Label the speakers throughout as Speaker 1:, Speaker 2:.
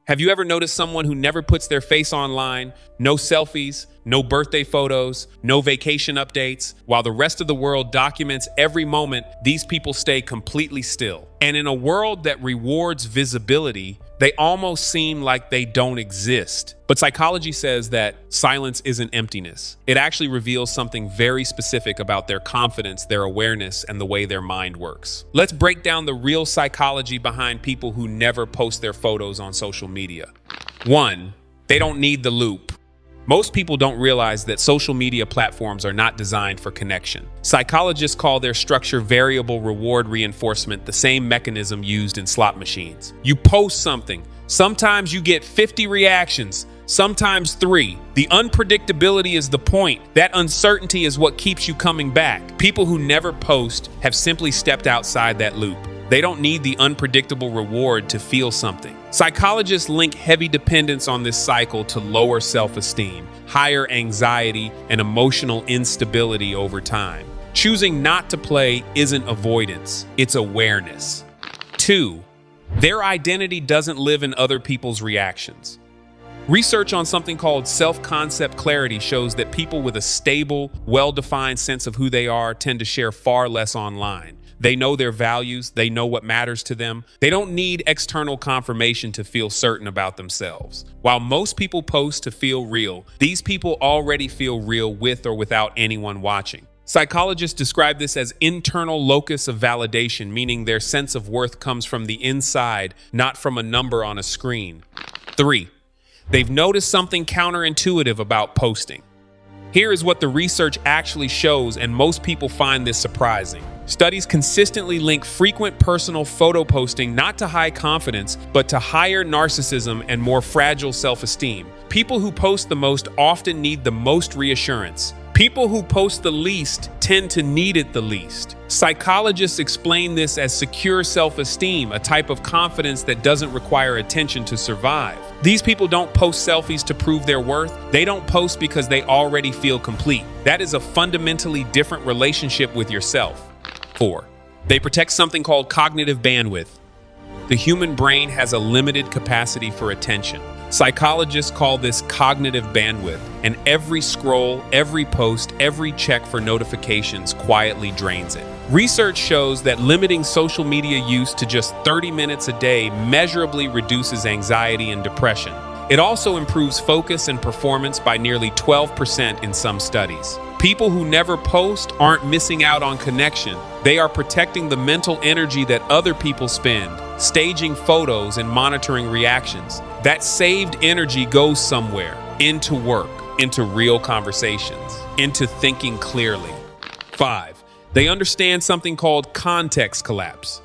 Speaker 1: Have you ever noticed someone who never puts their face online, no selfies, no birthday photos, no vacation updates, while the rest of the world documents every moment? These people stay completely still. And in a world that rewards visibility, they almost seem like they don't exist. But psychology says that silence isn't emptiness. It actually reveals something very specific about their confidence, their awareness, and the way their mind works. Let's break down the real psychology behind people who never post their photos on social media. 1. They don't need the loop. Most people don't realize that social media platforms are not designed for connection. Psychologists call their structure variable reward reinforcement, the same mechanism used in slot machines. You post something. Sometimes you get 50 reactions, sometimes 3. The unpredictability is the point. That uncertainty is what keeps you coming back. People who never post have simply stepped outside that loop. They don't need the unpredictable reward to feel something. Psychologists link heavy dependence on this cycle to lower self-esteem, higher anxiety, and emotional instability over time. Choosing not to play isn't avoidance, it's awareness. 2. Their identity doesn't live in other people's reactions. Research on something called self-concept clarity shows that people with a stable, well-defined sense of who they are tend to share far less online. They know their values, they know what matters to them. They don't need external confirmation to feel certain about themselves. While most people post to feel real, these people already feel real with or without anyone watching. Psychologists describe this as internal locus of validation, meaning their sense of worth comes from the inside, not from a number on a screen. 3. They've noticed something counterintuitive about posting. Here is what the research actually shows, and most people find this surprising. Studies consistently link frequent personal photo posting not to high confidence, but to higher narcissism and more fragile self-esteem. People who post the most often need the most reassurance. People who post the least tend to need it the least. Psychologists explain this as secure self-esteem, a type of confidence that doesn't require attention to survive. These people don't post selfies to prove their worth. They don't post because they already feel complete. That is a fundamentally different relationship with yourself. 4. They protect something called cognitive bandwidth. The human brain has a limited capacity for attention. Psychologists call this cognitive bandwidth, and every scroll, every post, every check for notifications quietly drains it. Research shows that limiting social media use to just 30 minutes a day measurably reduces anxiety and depression. It also improves focus and performance by nearly 12% in some studies. People who never post aren't missing out on connection. They are protecting the mental energy that other people spend, staging photos and monitoring reactions. That saved energy goes somewhere, into work, into real conversations, into thinking clearly. 5. They understand something called context collapse.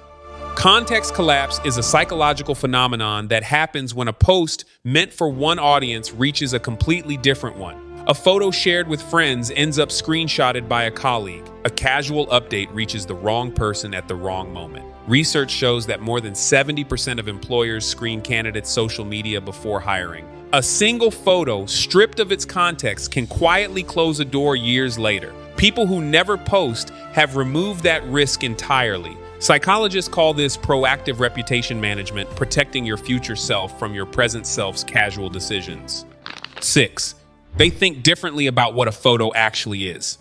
Speaker 1: Context collapse is a psychological phenomenon that happens when a post meant for one audience reaches a completely different one. A photo shared with friends ends up screenshotted by a colleague. A casual update reaches the wrong person at the wrong moment. Research shows that more than 70% of employers screen candidates' social media before hiring. A single photo, stripped of its context, can quietly close a door years later. People who never post have removed that risk entirely. Psychologists call this proactive reputation management, protecting your future self from your present self's casual decisions. 6. They think differently about what a photo actually is.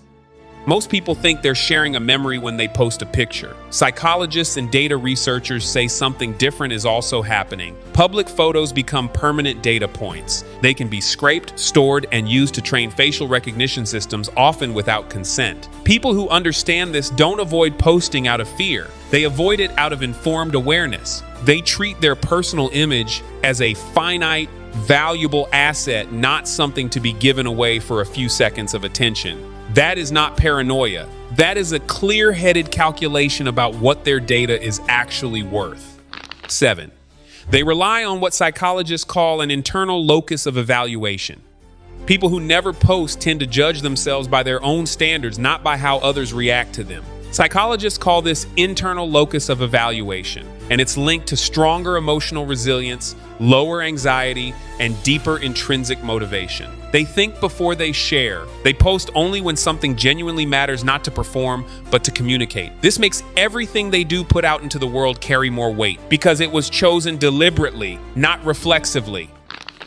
Speaker 1: Most people think they're sharing a memory when they post a picture. Psychologists and data researchers say something different is also happening. Public photos become permanent data points. They can be scraped, stored, and used to train facial recognition systems, often without consent. People who understand this don't avoid posting out of fear. They avoid it out of informed awareness. They treat their personal image as a finite, valuable asset, not something to be given away for a few seconds of attention. That is not paranoia. That is a clear-headed calculation about what their data is actually worth. 7. They rely on what psychologists call an internal locus of evaluation. People who never post tend to judge themselves by their own standards, not by how others react to them. Psychologists call this internal locus of evaluation, and it's linked to stronger emotional resilience, lower anxiety, and deeper intrinsic motivation. They think before they share. They post only when something genuinely matters, not to perform, but to communicate. This makes everything they do put out into the world carry more weight, because it was chosen deliberately, not reflexively.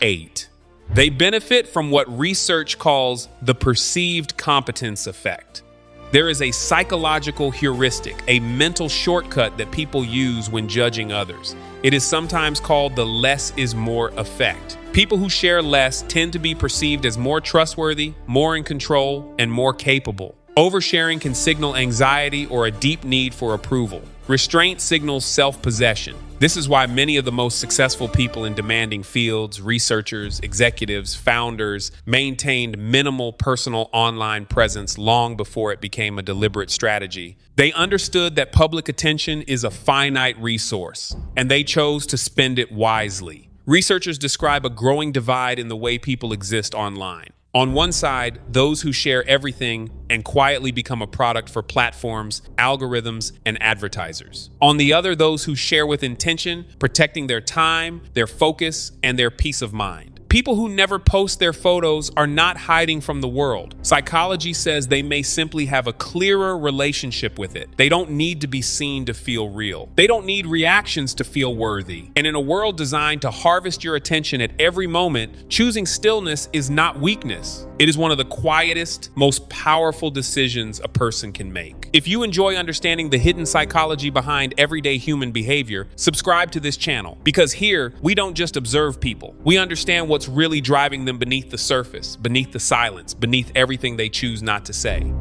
Speaker 1: 8. They benefit from what research calls the perceived competence effect. There is a psychological heuristic, a mental shortcut that people use when judging others. It is sometimes called the less is more effect. People who share less tend to be perceived as more trustworthy, more in control, and more capable. Oversharing can signal anxiety or a deep need for approval. Restraint signals self-possession. This is why many of the most successful people in demanding fields, researchers, executives, founders, maintained minimal personal online presence long before it became a deliberate strategy. They understood that public attention is a finite resource, and they chose to spend it wisely. Researchers describe a growing divide in the way people exist online. On one side, those who share everything and quietly become a product for platforms, algorithms, and advertisers. On the other, those who share with intention, protecting their time, their focus, and their peace of mind. People who never post their photos are not hiding from the world. Psychology says they may simply have a clearer relationship with it. They don't need to be seen to feel real. They don't need reactions to feel worthy. And in a world designed to harvest your attention at every moment, choosing stillness is not weakness. It is one of the quietest, most powerful decisions a person can make. If you enjoy understanding the hidden psychology behind everyday human behavior, subscribe to this channel, because here we don't just observe people. We understand what's really driving them beneath the surface, beneath the silence, beneath everything they choose not to say.